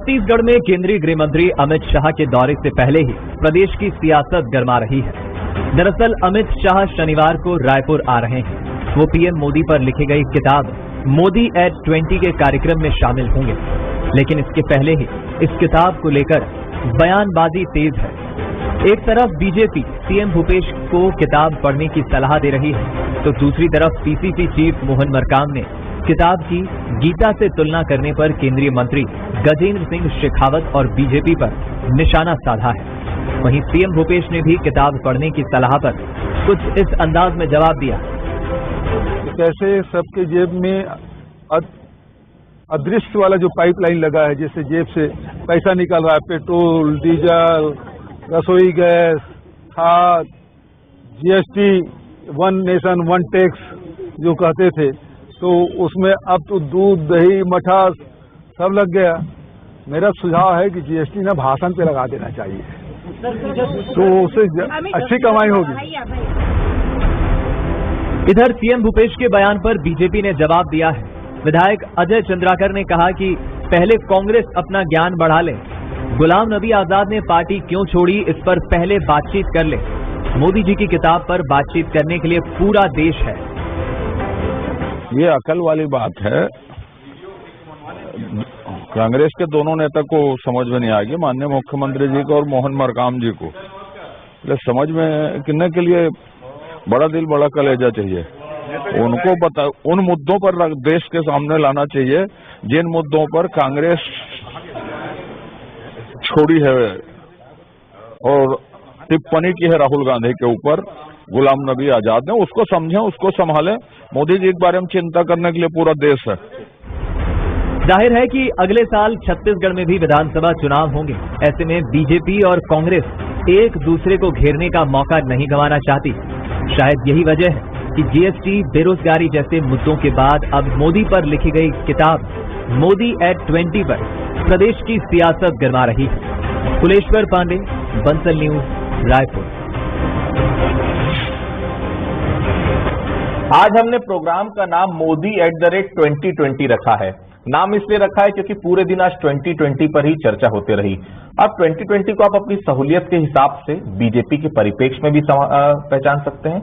छत्तीसगढ़ में केंद्रीय गृह मंत्री अमित शाह के दौरे से पहले ही प्रदेश की सियासत गर्मा रही है। दरअसल अमित शाह शनिवार को रायपुर आ रहे हैं। वो पीएम मोदी पर लिखी गई किताब मोदी एट 20 के कार्यक्रम में शामिल होंगे, लेकिन इसके पहले ही इस किताब को लेकर बयानबाजी तेज है। एक तरफ बीजेपी सीएम भूपेश को किताब पढ़ने की सलाह दे रही है, तो दूसरी तरफ पीसीसी चीफ मोहन मरकाम ने किताब की गीता से तुलना करने पर केंद्रीय मंत्री गजेंद्र सिंह शेखावत और बीजेपी पर निशाना साधा है। वहीं सीएम भूपेश ने भी किताब पढ़ने की सलाह पर कुछ इस अंदाज में जवाब दिया। कैसे सबके जेब में अदृश्य वाला जो पाइपलाइन लगा है, जैसे जेब से पैसा निकल रहा है, पेट्रोल, डीजल, रसोई गैस, खाद, GST, one nation one tax जो कहते थे, तो उसमें अब तो दूध, दही, मठा सब लग गया। मेरा सुझाव है कि जीएसटी ना भाषण पे लगा देना चाहिए, तो उससे अच्छी कमाई होगी। इधर सीएम भूपेश के बयान पर बीजेपी ने जवाब दिया है। विधायक अजय चंद्राकर ने कहा कि पहले कांग्रेस अपना ज्ञान बढ़ा ले। गुलाम नबी आजाद ने पार्टी क्यों छोड़ी, इस पर पहले बातचीत कर ले। मोदी जी की किताब पर बातचीत करने के लिए पूरा देश है। ये अकल वाली बात है। कांग्रेस के दोनों नेता को समझ में नहीं आएगी, माननीय मुख्यमंत्री जी को और मोहन मरकाम जी को। समझ में करने के लिए बड़ा दिल बड़ा कलेजा चाहिए। उनको बता, उन मुद्दों पर देश के सामने लाना चाहिए जिन मुद्दों पर कांग्रेस छोड़ी है और टिप्पणी की है राहुल गांधी के ऊपर, गुलाम नबी आजाद ने। उसको समझें, उसको संभालें। मोदी जी के बारे में चिंता करने के लिए पूरा देश है। जाहिर है कि अगले साल छत्तीसगढ़ में भी विधानसभा चुनाव होंगे। ऐसे में बीजेपी और कांग्रेस एक दूसरे को घेरने का मौका नहीं गंवाना चाहती। शायद यही वजह है कि जीएसटी, बेरोजगारी जैसे मुद्दों के बाद अब मोदी पर लिखी गई किताब मोदी एट 20 पर प्रदेश की सियासत गर्मा रही है। कुलेश्वर पांडे, बंसल न्यूज, रायपुर। आज हमने प्रोग्राम का नाम मोदी @ 2020 रखा है। नाम इसलिए रखा है क्योंकि पूरे दिन आज 2020 पर ही चर्चा होते रही। अब 2020 को आप अपनी सहूलियत के हिसाब से बीजेपी के परिप्रेक्ष्य में भी पहचान सकते हैं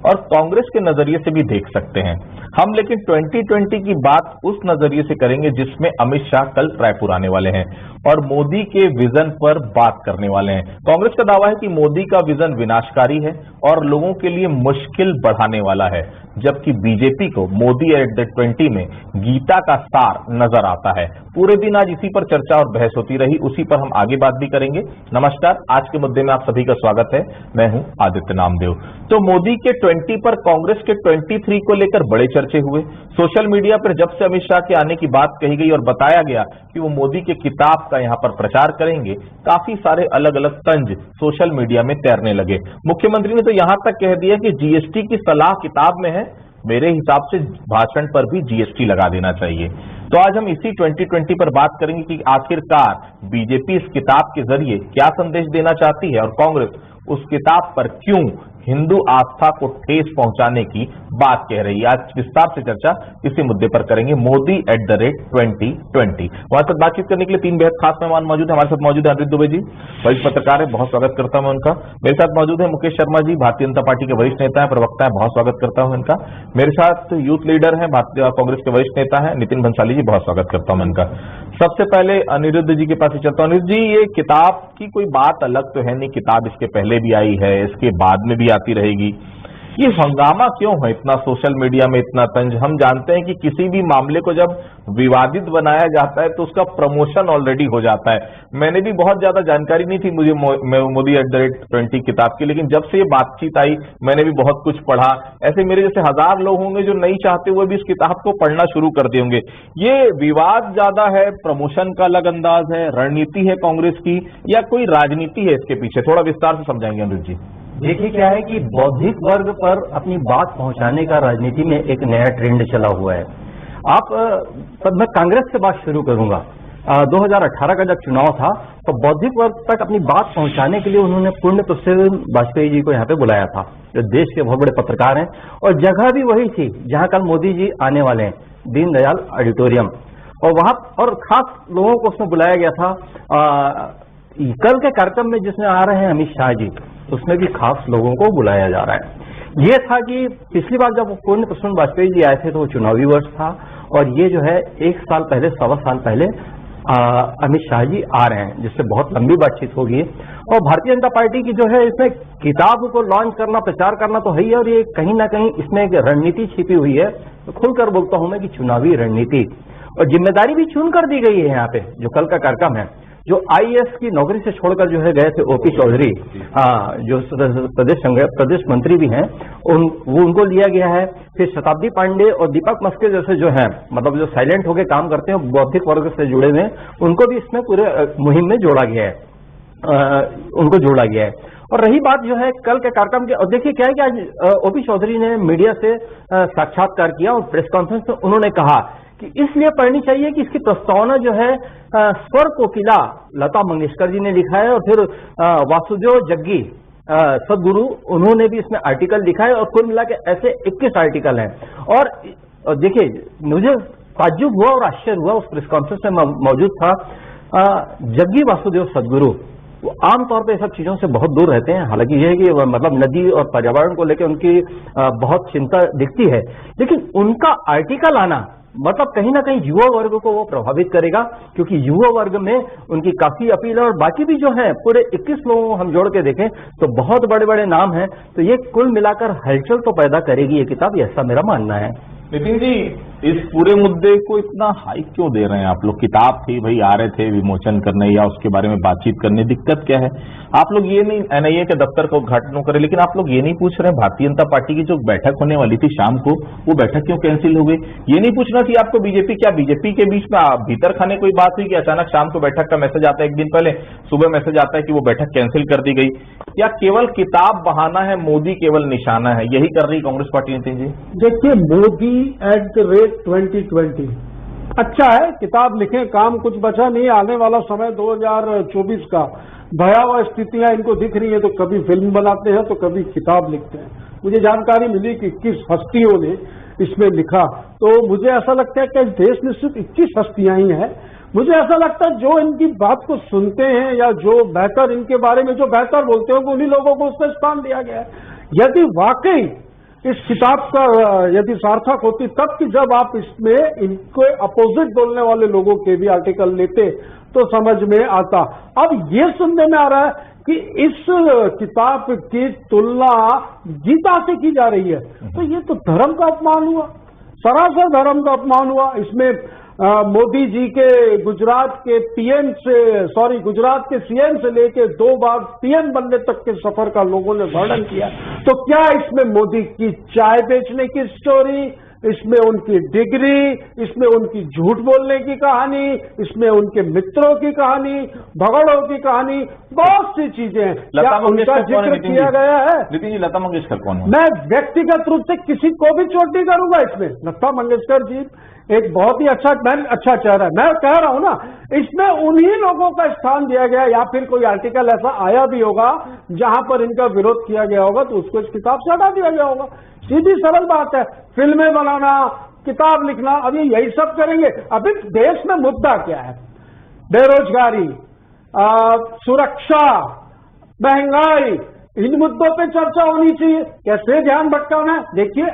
और कांग्रेस के नजरिए से भी देख सकते हैं। हम लेकिन 2020 की बात उस नजरिए से करेंगे जिसमें अमित शाह कल रायपुर आने वाले हैं और मोदी के विजन पर बात करने वाले हैं। कांग्रेस का दावा है कि मोदी का विजन विनाशकारी है और लोगों के लिए मुश्किल बढ़ाने वाला है, जबकि बीजेपी को मोदी @ 20 में गीता का सार नजर आता है। पूरे दिन आज इसी पर चर्चा और बहस होती रही, उसी पर हम आगे बात भी करेंगे। नमस्कार, आज के मुद्दे में आप सभी का स्वागत है। मैं हूं आदित्य नामदेव। तो मोदी के 20 पर कांग्रेस के 23 को लेकर बड़े चर्चे हुए। सोशल मीडिया पर जब से अमित शाह के आने की बात कही गई और बताया गया कि वो मोदी के किताब का यहां पर प्रचार करेंगे, काफी सारे अलग अलग तंज सोशल मीडिया में तैरने लगे। मुख्यमंत्री ने तो यहां तक कह दिया कि जीएसटी की सलाह किताब में है, मेरे हिसाब से भाषण पर भी जीएसटी लगा देना चाहिए। तो आज हम इसी 2020 पर बात करेंगे कि आखिरकार बीजेपी इस किताब के जरिए क्या संदेश देना चाहती है और कांग्रेस उस किताब पर क्यों हिंदू आस्था को ठेस पहुंचाने की बात कह रही है। आज विस्तार से चर्चा इसी मुद्दे पर करेंगे, मोदी @ 2020। हमारे साथ बातचीत करने के लिए तीन बेहद खास मेहमान मौजूद हैं। हमारे साथ मौजूद है अनिरुद्ध दुबे जी, वरिष्ठ पत्रकार है, बहुत स्वागत करता हूं उनका। मेरे साथ मौजूद है मुकेश शर्मा जी, भारतीय जनता पार्टी के वरिष्ठ नेता है, प्रवक्ता है, बहुत स्वागत करता हूं इनका। मेरे साथ यूथ लीडर है, भारतीय कांग्रेस के वरिष्ठ नेता है, नितिन भंसाली जी, बहुत स्वागत करता हूं इनका। सबसे पहले अनिरुद्ध जी के पास ही चलता हूं। अनिरुद्ध जी, ये किताब की कोई बात अलग तो है नहीं, किताब इसके पहले भी आई है, इसके बाद में भी आती रहेगी। ये हंगामा क्यों है इतना सोशल मीडिया में, इतना तंज? हम जानते हैं कि किसी भी मामले को जब विवादित बनाया जाता है तो उसका प्रमोशन ऑलरेडी हो जाता है। मैंने भी बहुत ज्यादा जानकारी नहीं थी मुझे मोदी @ 20 किताब की, लेकिन जब से ये बातचीत आई मैंने भी बहुत कुछ पढ़ा। ऐसे मेरे जैसे हजार लोग होंगे जो नहीं चाहते हुए भी इस किताब को पढ़ना शुरू कर दिए होंगे। ये विवाद ज्यादा है, प्रमोशन का अलग अंदाज है, रणनीति है कांग्रेस की, या कोई राजनीति है इसके पीछे? थोड़ा विस्तार से समझाएंगे अनिरुद्ध जी। देखिए क्या है कि बौद्धिक वर्ग पर अपनी बात पहुंचाने का राजनीति में एक नया ट्रेंड चला हुआ है। मैं कांग्रेस से बात शुरू करूंगा। 2018 का जब चुनाव था तो बौद्धिक वर्ग तक अपनी बात पहुंचाने के लिए उन्होंने पुण्य पुष्कर वाजपेयी जी को यहाँ पे बुलाया था, जो देश के बहुत बड़े पत्रकार हैं, और जगह भी वही थी जहां कल मोदी जी आने वाले हैं, दीनदयाल ऑडिटोरियम। और वहां और खास लोगों को उसमें बुलाया गया था। कल के कार्यक्रम में जिसमें आ रहे हैं अमित शाह जी, उसमें भी खास लोगों को बुलाया जा रहा है। ये था कि पिछली बार जब पूर्ण प्रसून वाजपेयी जी आए थे तो वो चुनावी वर्ष था, और ये जो है 1 साल पहले, 1.25 साल पहले अमित शाह जी आ रहे हैं, जिससे बहुत लंबी बातचीत होगी। और भारतीय जनता पार्टी की जो है इसमें किताब को लॉन्च करना, प्रचार करना तो है ही, और ये कहीं ना कहीं इसमें एक रणनीति छिपी हुई है। तो खुलकर बोलता हूं मैं कि चुनावी रणनीति और जिम्मेदारी भी चुन कर दी गई है। यहाँ पे जो कल का कार्यक्रम है, जो आईएएस की नौकरी से छोड़कर जो है गए थे ओपी चौधरी, जो प्रदेश मंत्री भी हैं, उनको लिया गया है। फिर शताब्दी पांडे और दीपक मस्के जैसे जो हैं, मतलब जो साइलेंट होकर काम करते हैं, बौद्धिक वर्ग से जुड़े हुए, उनको भी इसमें पूरे मुहिम में जोड़ा गया है, उनको जोड़ा गया है। और रही बात जो है कल के कार्यक्रम के, और देखिए क्या है कि आज ओपी चौधरी ने मीडिया से साक्षात्कार किया और प्रेस कॉन्फ्रेंस में उन्होंने कहा कि इसलिए पढ़नी चाहिए कि इसकी प्रस्तावना जो है स्वर कोकिला लता मंगेशकर जी ने लिखा है, और फिर वासुदेव जग्गी सदगुरु, उन्होंने भी इसमें आर्टिकल लिखा है, और कुल मिला के ऐसे 21 आर्टिकल हैं। और देखिए मुझे ताज्जुब हुआ और आश्चर्य हुआ, उस प्रेस कॉन्फ्रेंस में मौजूद था जग्गी वासुदेव सदगुरु। वो आमतौर पे सब चीजों से बहुत दूर रहते हैं, हालांकि यह है कि मतलब नदी और पर्यावरण को लेकर उनकी बहुत चिंता दिखती है, लेकिन उनका आर्टिकल आना मतलब कहीं ना कहीं युवा वर्ग को वो प्रभावित करेगा, क्योंकि युवा वर्ग में उनकी काफी अपील है। और बाकी भी जो है पूरे 21 लोगों को हम जोड़ के देखें तो बहुत बड़े बड़े नाम हैं, तो ये कुल मिलाकर हलचल तो पैदा करेगी ये किताब, ऐसा मेरा मानना है। नितिन जी, इस पूरे मुद्दे को इतना हाइक क्यों दे रहे हैं आप लोग? किताब थी भाई, आ रहे थे विमोचन करने या उसके बारे में बातचीत करने, दिक्कत क्या है? आप लोग ये नहीं एनआईए के दफ्तर को उद्घाटन करें, लेकिन आप लोग ये नहीं पूछ रहे भारतीय जनता पार्टी की जो बैठक होने वाली थी शाम को, वो बैठक क्यों कैंसिल हो गई? ये नहीं पूछना चाहिए आपको बीजेपी के बीच में भीतर खाने कोई बात हुई कि अचानक शाम को बैठक का मैसेज आता है, एक दिन पहले सुबह मैसेज आता है कि वो बैठक कैंसिल कर दी गई? या केवल किताब बहाना है, मोदी केवल निशाना है, यही कर रही कांग्रेस पार्टी? नितिन जी देखिए, मोदी @2020 अच्छा है, किताब लिखें, काम कुछ बचा नहीं। आने वाला समय 2024 का भयावह स्थितियां इनको दिख रही है, तो कभी फिल्म बनाते हैं तो कभी किताब लिखते हैं। मुझे जानकारी मिली कि 21 हस्तियों ने इसमें लिखा, तो मुझे ऐसा लगता है कि देश में सिर्फ 21 हस्तियां ही हैं। मुझे ऐसा लगता है जो इनकी बात को सुनते हैं या जो बेहतर इनके बारे में जो बेहतर बोलते हैं, उन्हीं लोगों को उसमें स्थान दिया गया है। यदि वाकई इस किताब का यदि सार्थक होती तब कि जब आप इसमें इनको अपोजिट बोलने वाले लोगों के भी आर्टिकल लेते तो समझ में आता। अब ये सुनने में आ रहा है कि इस किताब की तुलना गीता से की जा रही है, तो ये तो धर्म का अपमान हुआ, सरासर धर्म का अपमान हुआ। इसमें मोदी जी के गुजरात के गुजरात के सीएम से लेके 2 बार पीएम बनने तक के सफर का लोगों ने वर्णन किया। तो क्या इसमें मोदी की चाय बेचने की स्टोरी, इसमें उनकी डिग्री, इसमें उनकी झूठ बोलने की कहानी, इसमें उनके मित्रों की कहानी, भगड़ों की कहानी, बहुत सी चीजें हैं। क्या उनका जिक्र किया गया है? नितिन जी, लता मंगेशकर कौन है? मैं व्यक्तिगत रूप से किसी को भी चोट नहीं करूंगा इसमें। लता मंगेशकर जी एक बहुत ही अच्छा चेहरा है, मैं कह रहा हूं ना, इसमें उन्हीं लोगों का स्थान दिया गया, या फिर कोई आर्टिकल ऐसा आया भी होगा जहां पर इनका विरोध किया गया होगा तो उसको इस किताब से हटा दिया गया होगा। सीधी सरल बात है। फिल्में बनाना, किताब लिखना, अभी यही सब करेंगे। अभी देश में मुद्दा क्या है? बेरोजगारी, सुरक्षा, महंगाई, इन मुद्दों पे चर्चा होनी चाहिए। कैसे ध्यान भटकाना है? देखिए,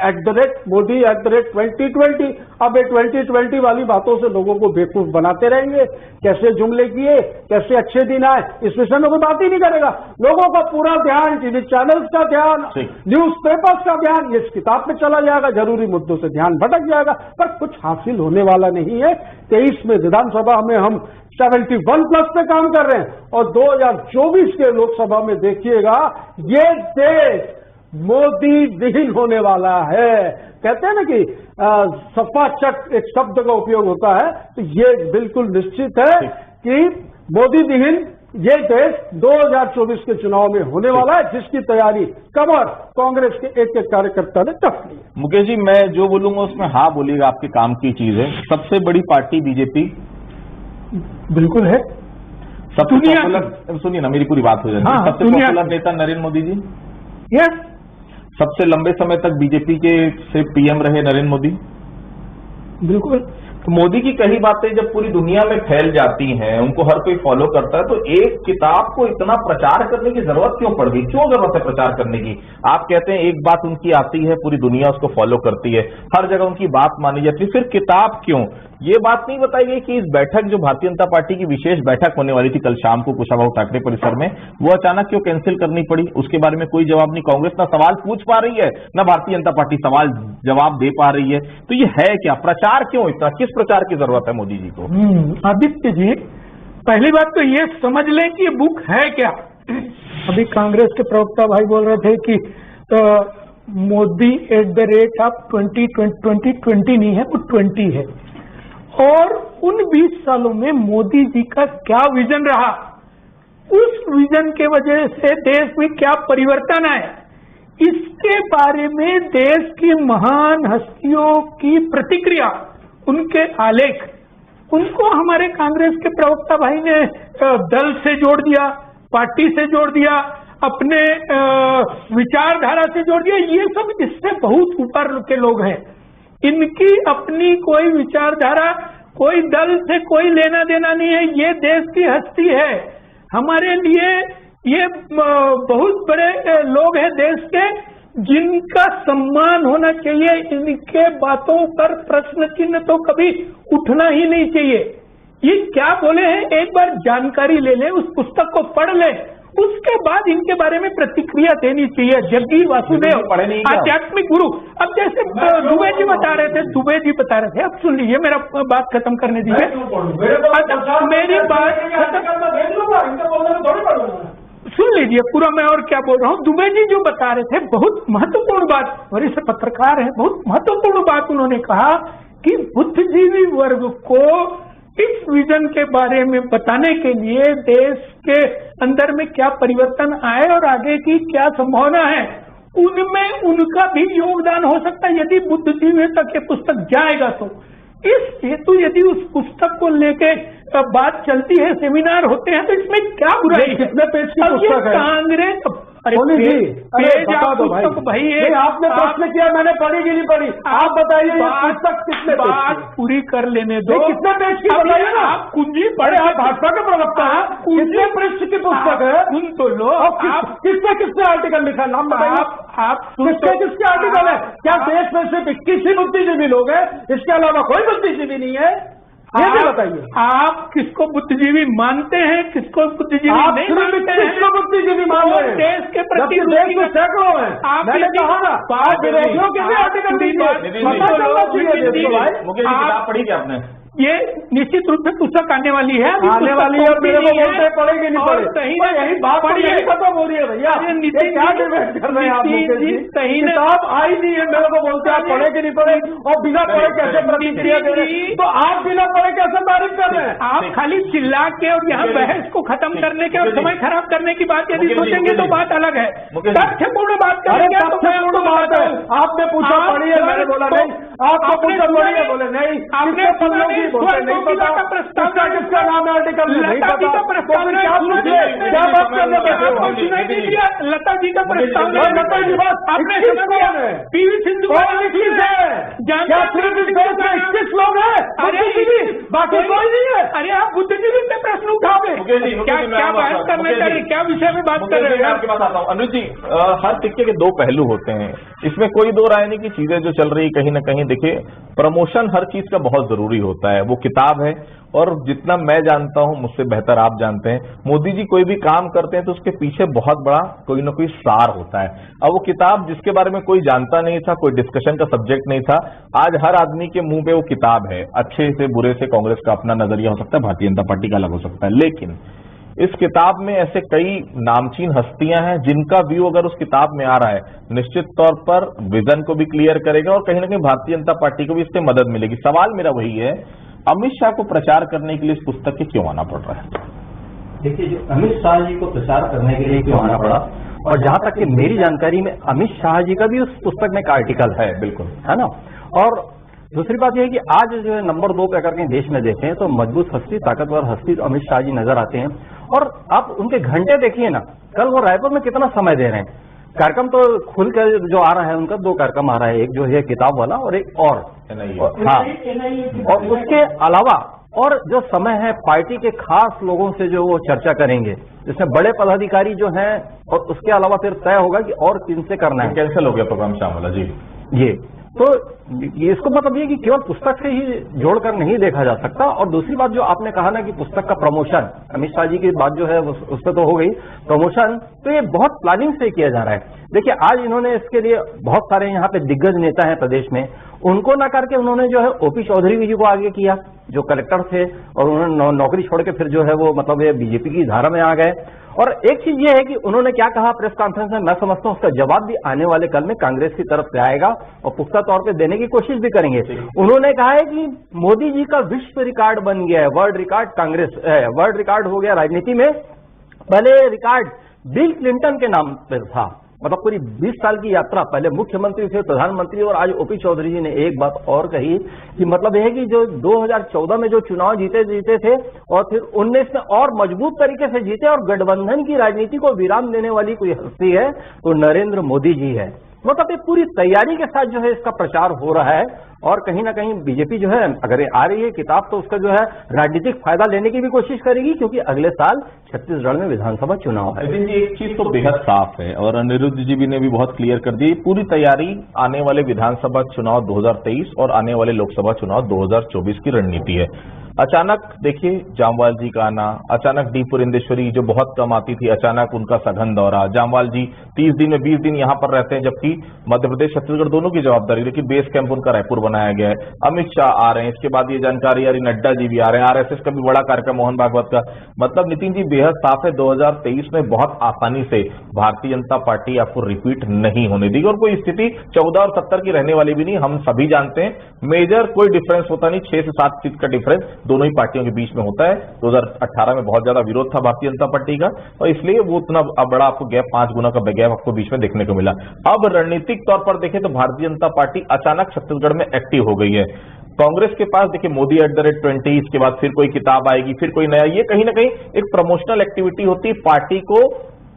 @मोदी @2020, अब ये 2020 वाली बातों से लोगों को बेवकूफ बनाते रहेंगे। कैसे जुमले किए, कैसे अच्छे दिन आए, इस विषय में कोई बात ही नहीं करेगा। लोगों का पूरा ध्यान टीवी चैनल्स का ध्यान, न्यूज पेपर्स का ध्यान इस किताब पे चला जाएगा, जरूरी मुद्दों से ध्यान भटक जाएगा, पर कुछ हासिल होने वाला नहीं है। 23 में विधानसभा में हम 71+ पे काम कर रहे हैं, और 2024 के लोकसभा में देखिएगा ये देश मोदी विहीन होने वाला है। कहते हैं ना कि सपा चट एक शब्द का उपयोग होता है, तो ये बिल्कुल निश्चित है कि मोदी विहीन ये देश 2024 के चुनाव में होने वाला है, जिसकी तैयारी कमर कांग्रेस के एक कार्यकर्ता ने तक ली। मुकेश जी, मैं जो बोलूंगा उसमें हाँ बोलिएगा, आपके काम की चीज है। सबसे बड़ी पार्टी बीजेपी बिल्कुल है। सबसे पॉपुलर, सुनिए ना, मेरी पूरी बात हो जाएगी। सबसे पॉपुलर नेता नरेंद्र मोदी जी। यस। सबसे लंबे समय तक बीजेपी के से पीएम रहे नरेंद्र मोदी। बिल्कुल। मोदी की कई बातें जब पूरी दुनिया में फैल जाती हैं, उनको हर कोई फॉलो करता है, तो एक किताब को इतना प्रचार करने की जरूरत क्यों पड़ गई? क्यों जरूरत है प्रचार करने की? आप कहते हैं एक बात उनकी आती है, पूरी दुनिया उसको फॉलो करती है, हर जगह उनकी बात मानी जाती है, फिर किताब क्यों? ये बात नहीं बताई गई कि इस बैठक, जो भारतीय जनता पार्टी की विशेष बैठक होने वाली थी कल शाम को कुशाभाऊ ठाकरे परिसर में, वो अचानक क्यों कैंसिल करनी पड़ी? उसके बारे में कोई जवाब नहीं। कांग्रेस ना सवाल पूछ पा रही है, ना भारतीय जनता पार्टी सवाल जवाब दे पा रही है। तो ये है क्या? प्रचार क्यों इतना? किस प्रचार की जरूरत है मोदी जी को? आदित्य जी, पहली बात तो ये समझ लें कि ये बुक है क्या। अभी कांग्रेस के प्रवक्ता भाई बोल रहे थे कि मोदी @2020 नहीं है, वो 20 है। और उन 20 सालों में मोदी जी का क्या विजन रहा, उस विजन के वजह से देश में क्या परिवर्तन आया, इसके बारे में देश की महान हस्तियों की प्रतिक्रिया, उनके आलेख, उनको हमारे कांग्रेस के प्रवक्ता भाई ने दल से जोड़ दिया, पार्टी से जोड़ दिया, अपने विचारधारा से जोड़ दिया। ये सब इससे बहुत ऊपर के लोग हैं। इनकी अपनी कोई विचारधारा, कोई दल से कोई लेना देना नहीं है। ये देश की हस्ती है। हमारे लिए ये बहुत बड़े लोग हैं देश के, जिनका सम्मान होना चाहिए। इनके बातों पर प्रश्न चिन्ह तो कभी उठना ही नहीं चाहिए। ये क्या बोले हैं, एक बार जानकारी ले लें, उस पुस्तक को पढ़ लें, उसके बाद इनके बारे में प्रतिक्रिया देनी चाहिए। जग्गी वासुदेव, आध्यात्मिक गुरु। अब जैसे दुबे जी बता रहे थे, अब सुन लीजिए, मेरा बात खत्म करने दीजिए। मेरी बात सुन लीजिए पूरा, मैं और क्या बोल रहा हूँ। दुबे जी जो बता रहे थे, बहुत महत्वपूर्ण बात, वरिष्ठ पत्रकार है, बहुत महत्वपूर्ण बात उन्होंने कहा कि बुद्धिजीवी वर्ग को इस विजन के बारे में बताने के लिए देश के अंदर में क्या परिवर्तन आए और आगे की क्या संभावना है, उनमें उनका भी योगदान हो सकता है यदि बुद्धिजीवी तक ये पुस्तक जाएगा तो। इस हेतु यदि उस पुस्तक को लेके बात चलती है, सेमिनार होते हैं, तो इसमें क्या बुराई है? कितने पेज की पुस्तक है? कांग्रेस, अरे पेज बता दो भाई। आपने प्रश्न किया, मैंने पढ़ी कि नहीं पढ़ी? आप बताइए ये पुस्तक कितने पेज की? बात पूरी कर लेने दो। कितने पेज की बताइए ना। आप कुंजी पढ़े, आप भाजपा के प्रवक्ता हैं, कितने पृष्ठ की पुस्तक है? सुन तो लो। आप किसने आर्टिकल लिखा, नाम बताइए। आप किसके आर्टिकल है? क्या देश में सिर्फ 21 ही बुद्धिजीवी लोग हैं, इसके अलावा कोई बुद्धिजीवी नहीं है? ये भी बताइए। आप किसको बुद्धिजीवी मानते हैं, किसको बुद्धिजीवी नहीं मानते हैं? किसको बुद्धिजीवी मान रहे हैं? देश के प्रति देश में सैकड़ों हैं। मैंने कहा ना, आप विरोधियों के भी आर्टिकल पता चलना चाहिए देश को भाई। मुकेश जी, किताब पढ़ी क्या आपने? ये निश्चित रूप से पुस्तक आने वाली है, आने वाली है, और मेरे को बोलते पढ़ेगी नहीं पढ़े। यही बात पढ़िए, खत्म हो रही है भैया। क्या डिबेट कर रहे हैं आप? किताब आई नहीं है, मेरे को बोलते आप पढ़े कि नहीं पढ़े, और बिना पढ़े कैसे प्रतिक्रिया दे रहे हैं? तो आप बिना पढ़े कैसे तारीफ कर रहे हैं? आप खाली चिल्ला के और यहाँ बहस को खत्म करने के और समय खराब करने की बात यदि सोचेंगे तो बात अलग है। तथ्यपूर्ण बात करेंगे तो तथ्यपूर्ण बात है। आपने पूछा पढ़ी है, मैंने बोला नहीं। आपको पूछा पढ़ी है, बोले नहीं। आपने बोलते नहीं पता किसका नाम है आर्टिकल में, नहीं पता। क्या बात करने बैठे हो? लता जी का प्रस्ताव, लता जी बात आपने पीवी सिंधु क्या सिर्फ इस देश में 21 लोग हैं बुद्धिजीवी, बाकी कोई नहीं है? अरे आप बुद्धिजीवी पे प्रश्न उठाओगे, क्या बात करना चाहिए, क्या विषय में बात कर रहे हैं? आपके पास आता हूँ। अनुज जी, हर सिक्के के दो पहलू होते हैं, इसमें कोई दो राय नहीं कि चीजें जो चल रही कहीं ना कहीं, देखिए प्रमोशन हर चीज का बहुत जरूरी होता है। वो किताब है, और जितना मैं जानता हूं, मुझसे बेहतर आप जानते हैं, मोदी जी कोई भी काम करते हैं तो उसके पीछे बहुत बड़ा कोई ना कोई सार होता है। अब वो किताब जिसके बारे में कोई जानता नहीं था, कोई डिस्कशन का सब्जेक्ट नहीं था, आज हर आदमी के मुंह पे वो किताब है। अच्छे से बुरे से कांग्रेस का अपना नजरिया हो सकता है, भारतीय जनता पार्टी का अलग हो सकता है, लेकिन इस किताब में ऐसे कई नामचीन हस्तियां हैं जिनका व्यू अगर उस किताब में आ रहा है, निश्चित तौर पर विजन को भी क्लियर करेगा और कहीं ना कहीं भारतीय जनता पार्टी को भी इससे मदद मिलेगी। सवाल मेरा वही है, अमित शाह को प्रचार करने के लिए इस पुस्तक के क्यों आना पड़ रहा है? देखिए, जो अमित शाह जी को प्रचार करने के लिए क्यों आना पड़ा, और जहां तक कि मेरी जानकारी में अमित शाह जी का भी उस पुस्तक में एक आर्टिकल है, बिल्कुल है ना। और दूसरी बात यह है कि आज जो है नंबर 2 पे अगर कहीं देश में देखें तो मजबूत हस्ती, ताकतवर हस्ती तो अमित शाह जी नजर आते हैं। और आप उनके घंटे देखिए ना, कल वो रायपुर में कितना समय दे रहे हैं। कार्यक्रम तो खुल कर जो आ रहा है उनका 2 कार्यक्रम आ रहा है, एक जो है किताब वाला और एक और हाँ, और उसके अलावा और जो समय है पार्टी के खास लोगों से जो वो चर्चा करेंगे, जिसमें बड़े पदाधिकारी जो हैं, और उसके अलावा फिर तय होगा कि और किन से करना है। कैंसिल हो गया प्रोग्राम शाम वाला जी। ये तो इसको मतलब ये कि केवल पुस्तक से ही जोड़कर नहीं देखा जा सकता। और दूसरी बात जो आपने कहा ना कि पुस्तक का प्रमोशन, अमित शाह जी की बात जो है उस पर तो हो गई, प्रमोशन तो ये बहुत प्लानिंग से किया जा रहा है। देखिए आज इन्होंने इसके लिए बहुत सारे यहाँ पे दिग्गज नेता हैं प्रदेश में, उनको ना करके उन्होंने जो है ओपी चौधरी जी को आगे किया जो कलेक्टर थे, और उन्होंने नौकरी छोड़ के फिर जो है वो मतलब ये बीजेपी की धारा में आ गए। और एक चीज ये है कि उन्होंने क्या कहा प्रेस कॉन्फ्रेंस में, मैं समझता हूं उसका जवाब भी आने वाले कल में कांग्रेस की तरफ से आएगा और पुख्ता तौर पे देने की कोशिश भी करेंगे। उन्होंने कहा है कि मोदी जी का विश्व रिकॉर्ड बन गया है, world record Congress world record हो गया राजनीति में। पहले रिकॉर्ड बिल क्लिंटन के नाम पर था, मतलब पूरी 20 साल की यात्रा, पहले मुख्यमंत्री थे, प्रधानमंत्री, और आज ओपी चौधरी जी ने एक बात और कही कि मतलब यह है कि जो 2014 में जो चुनाव जीते थे और फिर 19 में और मजबूत तरीके से जीते, और गठबंधन की राजनीति को विराम देने वाली कोई हस्ती है तो नरेंद्र मोदी जी है। मतलब ये पूरी तैयारी के साथ जो है इसका प्रचार हो रहा है, और कहीं ना कहीं बीजेपी जो है अगर आ रही है किताब तो उसका जो है राजनीतिक फायदा लेने की भी कोशिश करेगी, क्योंकि अगले साल छत्तीसगढ़ में विधानसभा चुनाव है। लेकिन एक चीज तो बेहद साफ है और अनिरुद्ध जी भी ने भी बहुत क्लियर कर दी, पूरी तैयारी आने वाले विधानसभा चुनाव 2023 और आने वाले लोकसभा चुनाव 2024 की रणनीति है। अचानक देखिए जामवाल जी का आना, अचानक डी पुरेंदेश्वरी जो बहुत कम आती थी, अचानक उनका सघन दौरा, जामवाल जी 30 दिन में 20 दिन यहां पर रहते हैं, जबकि मध्य प्रदेश छत्तीसगढ़ दोनों की जवाबदारी, लेकिन बेस कैंप उनका रायपुर बनाया गया है। अमित शाह आ रहे हैं, इसके बाद ये जानकारी आ रही नड्डा जी भी आ रहे हैं, आरएसएस का भी बड़ा कार्यक्रम मोहन भागवत का। मतलब नितिन जी बेहद साफ है 2023 में बहुत आसानी से भारतीय जनता पार्टी आपको रिपीट नहीं होने देगी, और कोई स्थिति 14 और 70 की रहने वाली भी नहीं। हम सभी जानते हैं मेजर कोई डिफरेंस होता नहीं, 6 से 7 सीट का डिफरेंस दोनों ही पार्टियों के बीच में होता है। 2018 में बहुत ज्यादा विरोध था भारतीय जनता पार्टी का, और इसलिए वो उतना बड़ा आपको गैप 5 गुना का गैप आपको बीच में देखने को मिला। अब रणनीतिक तौर पर देखें तो भारतीय जनता पार्टी अचानक छत्तीसगढ़ में एक्टिव हो गई है। कांग्रेस के पास देखिए मोदी @20, इसके बाद फिर कोई किताब आएगी, फिर कोई नया, ये कहीं ना कहीं एक प्रमोशनल एक्टिविटी होती है पार्टी को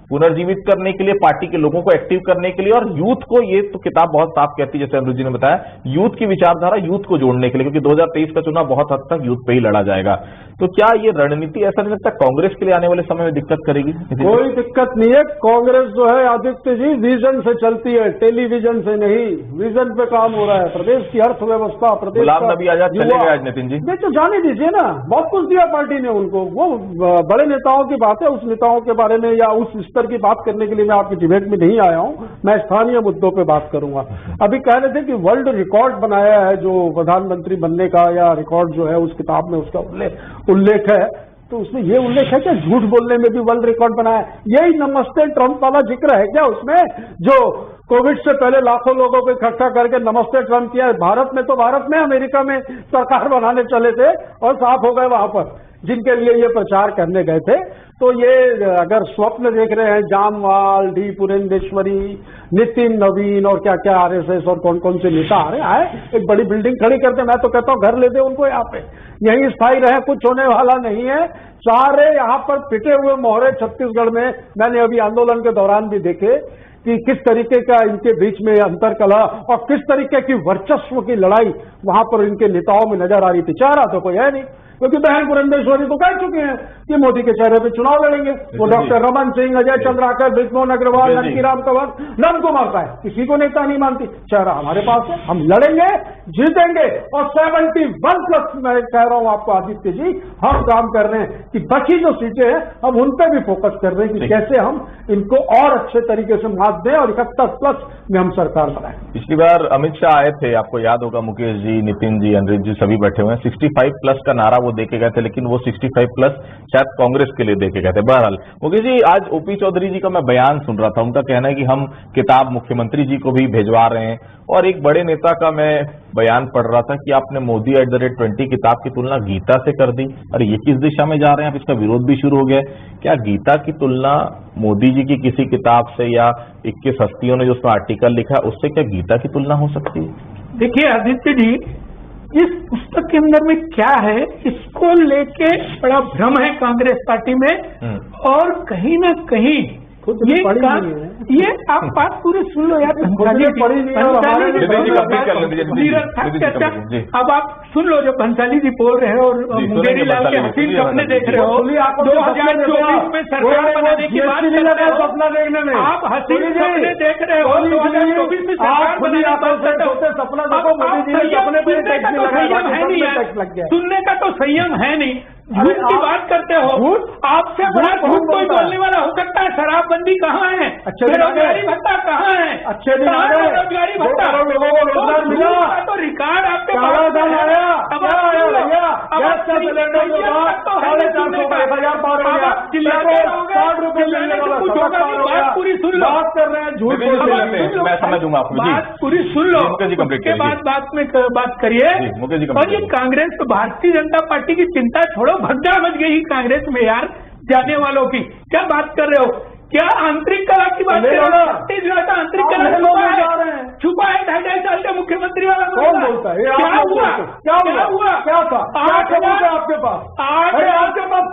पुनर्जीवित करने के लिए, पार्टी के लोगों को एक्टिव करने के लिए, और यूथ को, ये तो किताब बहुत साफ कहती है जैसे अनिरुद्ध जी ने बताया, यूथ की विचारधारा, यूथ को जोड़ने के लिए, क्योंकि 2023 का चुनाव बहुत हद तक यूथ पे ही लड़ा जाएगा। तो क्या ये रणनीति ऐसा नहीं लगता कांग्रेस के लिए आने वाले समय में दिक्कत करेगी? कोई दिक्कत नहीं है। कांग्रेस जो है आदित्य जी विजन से चलती है, टेलीविजन से नहीं। विजन पे काम हो रहा है, प्रदेश की अर्थव्यवस्था, प्रदेश गुलाम नबी आजाद चले गए आज नितिन जी, तो जाने दीजिए ना, बहुत कुछ दिया पार्टी ने उनको। वो बड़े नेताओं की बात है, उस नेताओं के बारे में या उस स्तर की बात करने के लिए मैं आपकी डिबेट में नहीं आया हूं। मैं स्थानीय मुद्दों पे बात करूंगा। अभी कह रहे थे कि वर्ल्ड रिकॉर्ड बनाया है जो प्रधानमंत्री बनने का, या रिकॉर्ड जो है उस किताब में उसका उल्लेख है, तो उसमें ये उल्लेख है कि झूठ बोलने में भी वर्ल्ड रिकॉर्ड बनाया। यही नमस्ते ट्रंप वाला जिक्र है क्या उसमें, जो कोविड से पहले लाखों लोगों को इकट्ठा करके नमस्ते ट्रंप किया? भारत में तो भारत में, अमेरिका में सरकार बनाने चले थे और साफ हो गए वहां पर जिनके लिए ये प्रचार करने गए थे। तो ये अगर स्वप्न देख रहे हैं जामवाल, डी पुरेंदेश्वरी, नितिन नवीन और क्या क्या आरएसएस और कौन कौन से नेता आ रहे आए, एक बड़ी बिल्डिंग खड़ी करते, मैं तो कहता हूं घर ले दे उनको यहाँ पे, यहीं स्थायी रहे, कुछ होने वाला नहीं है। सारे यहाँ पर पिटे हुए मोहरे छत्तीसगढ़ में मैंने अभी आंदोलन के दौरान भी देखे कि किस तरीके का इनके बीच में अंतर कलह और किस तरीके की वर्चस्व की लड़ाई वहां पर इनके नेताओं में नजर आ रही थी। चेहरा तो कोई है नहीं, क्योंकि बहन पुरेंदेश्वरी तो कह चुके हैं कि मोदी के चेहरे पे चुनाव लड़ेंगे। वो डॉक्टर रमन सिंह, अजय चंद्राकर, बृजमोहन अग्रवाल, नंदीराम कंवर, नंद कुमार का है, किसी को नेता नहीं मानती। चेहरा हमारे पास है, हम लड़ेंगे, जीतेंगे, और 71+ मैं कह रहा हूं आपको आदित्य जी, हम काम कर रहे हैं कि बची जो सीटें हैं हम उन पर भी फोकस कर रहे हैं कि कैसे हम इनको और अच्छे तरीके से मात दें और 71+ में हम सरकार बनाएं। पिछली बार अमित शाह आए थे, आपको याद होगा, मुकेश जी, नितिन जी, अनिरुद्ध जी सभी बैठे हुए हैं, 65+ का नारा वो देके गए थे, लेकिन वो 65+ शायद कांग्रेस के लिए देके गए थे। बहरहाल मुकेश जी, आज ओपी चौधरी जी का मैं बयान सुन रहा था, उनका कहना है कि हम किताब मुख्यमंत्री जी को भी भेजवा रहे हैं, और एक बड़े नेता का मैं बयान पढ़ रहा था कि आपने मोदी @20 किताब की तुलना गीता से कर दी। अरे ये किस दिशा में जा रहे हैं आप? इसका विरोध भी शुरू हो गया है। क्या गीता की तुलना मोदी जी की किसी किताब से, या 21 हस्तियों ने जो उसमें आर्टिकल लिखा है उससे क्या गीता की तुलना हो सकती है? देखिए आदित्य जी, इस पुस्तक के अंदर में क्या है, इसको लेके बड़ा भ्रम है कांग्रेस पार्टी में, और कहीं ना कहीं खुद भी पढ़ी नहीं है। ये आप बात पूरी सुन लो यार। खुद भी पढ़ी नहीं है और हमारे नितिन जी कंप्लीट कर लें दीजिए। अब आप सुन लो, जो भंसाली जी बोल रहे हैं और मुंगेरी लाल के हसीन सपने देख रहे हो, 2024 में सरकार बनाने की बात कर रहे हो, सपना देखने में आप हसीन सपने देख रहे हो, 2024 में सरकार बनाने की बात कर रहे हो। सपना देखो, मोदी जी ने सपने पे टैक्स नहीं लगाया, टैक्स लग गया। सुनने का तो संयम है नहीं, झूठ की बात करते हो। आपसे बड़ा झूठ कोई बोलने वाला हो सकता है? शराबबंदी कहाँ है? बेरोजगारी भत्ता कहाँ है? अच्छे दिन आ गए, बेरोजगारी भत्ता लोगों को रोजगार मिला, तो रिकॉर्ड आपके कालाधन आया, क्या आया भैया? गैस का सिलेंडर जो था 450 का 1000 पार हो गया, पेट्रोल 60 रुपए मिलने वाला 7 पार हो गया। पूरी सुन लो, बात कर रहे हैं झूठ बोल रहे हैं। मैं समझूंगा आपको जी, बात पूरी सुन लो, मुकेश जी कंप्लीट उसके बाद बात में बात करिए। मुकेश जी और ये कांग्रेस तो भारतीय जनता पार्टी की चिंता छोड़ो, भगदड़ मच गई कांग्रेस में यार जाने वालों की। क्या बात कर रहे हो? क्या आंतरिक कला की बात कर रहे हो? छत्तीसगढ़ का आंतरिक कला छुपा है 2.5 साल का मुख्यमंत्री वाला। कौन बोलता है? क्या हुआ? क्या हुआ? क्या था? 8 खबर है आपके पास? अरे आपके पास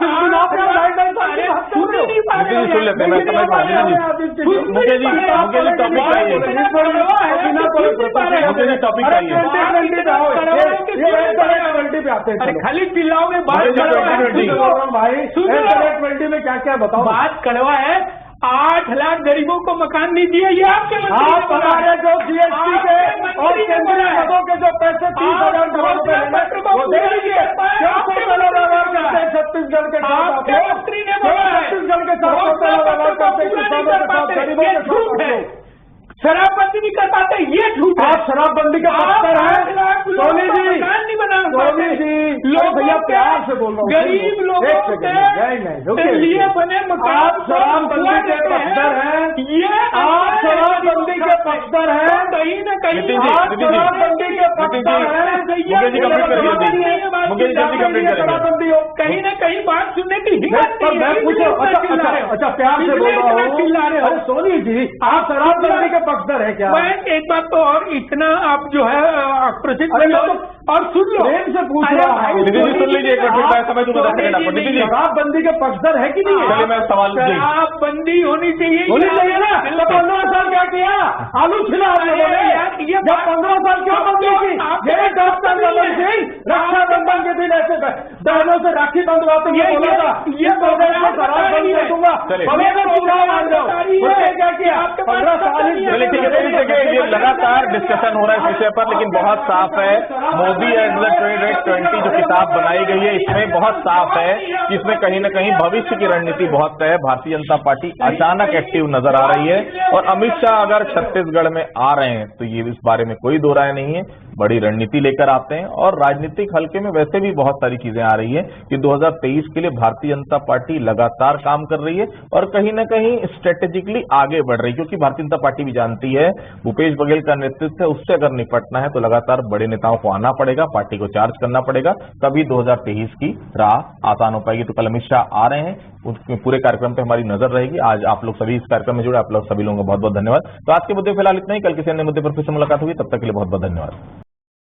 सुन लेते हैं, मैं समझ पा रहा हूँ। मुकेश जी टॉपिक चाहिए, मुकेश जी टॉपिक चाहिए। अरे खाली चिल्लाओगे बात भाई, 2020 में क्या क्या बताओ? बात कड़वा है। 8 लाख गरीबों को मकान नहीं दिए, ये आपके आप हमारे जो जीएसटी के और केंद्रीय पदों के जो पैसे 30,000 करोड़ रुपए वो दे दीजिए। छत्तीसगढ़ के साथ मंत्री ने बोला है, छत्तीसगढ़ के साथ किसानों के साथ गरीबों के साथ शराबबंदी नहीं कर पाते, ये झूठ है। आप शराबबंदी का पत्थर है सोनी जी, नहीं बना सोनी जी। लोग भैया प्यार से बोल रहा हूँ, गरीब लोगों के लिए बने मकान। आप शराबबंदी के पक्षधर हैं, ये आप शराबबंदी के पक्षधर हैं, कहीं न कहीं आप शराबबंदी के पक्षधर हैं। शराबबंदी हो कहीं न कहीं बात सुनने की हिम्मत नहीं है। मैं पूछो, अच्छा प्यार से बोल रहा हूँ। अरे सोनी जी, आप शराबबंदी के पक्षधर है क्या? मैं एक बात तो और इतना आप जो है आक्रोशित और सुन लो, प्रेम से पूछ रहा हूँ। सुन लीजिए एक मिनट, मैं समझ दूंगा। शराबबंदी के पक्षधर है कि नहीं है? चलिए मैं सवाल शराबबंदी होनी चाहिए, होनी चाहिए ना। 15 साल क्या किया? आलू छिला ये 15 साल क्यों बंदी की? ये डॉक्टर रमन सिंह रक्षाबंधन के दिन ऐसे बहनों से राखी बंधवाते हुए बोला था, ये शराबबंदी कर दूंगा, क्या किया? 15 साल। चलिए ठीक है, ये लगातार डिस्कशन हो रहा है इस विषय पर, लेकिन बहुत साफ है मोदी एट द ट्रेड 20 जो किताब बनाई गई है, इसमें बहुत साफ है कि इसमें कहीं न कहीं भविष्य की रणनीति बहुत तय है। भारतीय जनता पार्टी अचानक एक्टिव नजर आ रही है और अमित शाह अगर छत्तीसगढ़ में आ रहे हैं तो ये इस बारे में कोई दो राय नहीं है, बड़ी रणनीति लेकर आते हैं। और राजनीतिक हल्के में वैसे भी बहुत सारी चीजें आ रही है कि 2023 के लिए भारतीय जनता पार्टी लगातार काम कर रही है और कहीं न कहीं स्ट्रेटेजिकली आगे बढ़ रही है, क्योंकि भारतीय जनता पार्टी भी जानती है भूपेश बघेल का नेतृत्व है, उससे अगर निपटना है तो लगातार बड़े नेताओं को आना पड़ेगा, पार्टी को चार्ज करना पड़ेगा, तभी 2023 की राह आसान हो पाएगी। तो कल अमित शाह आ रहे हैं, उसके पूरे कार्यक्रम पे हमारी नजर रहेगी। आज आप लोग सभी इस कार्यक्रम में जुड़े, आप लोग सभी लोगों को बहुत बहुत धन्यवाद। तो आज के मुद्दे फिलहाल इतना ही, कल किसी अन्य मुद्दे पर फिर से मुलाकात होगी, तब तक के लिए बहुत बहुत धन्यवाद।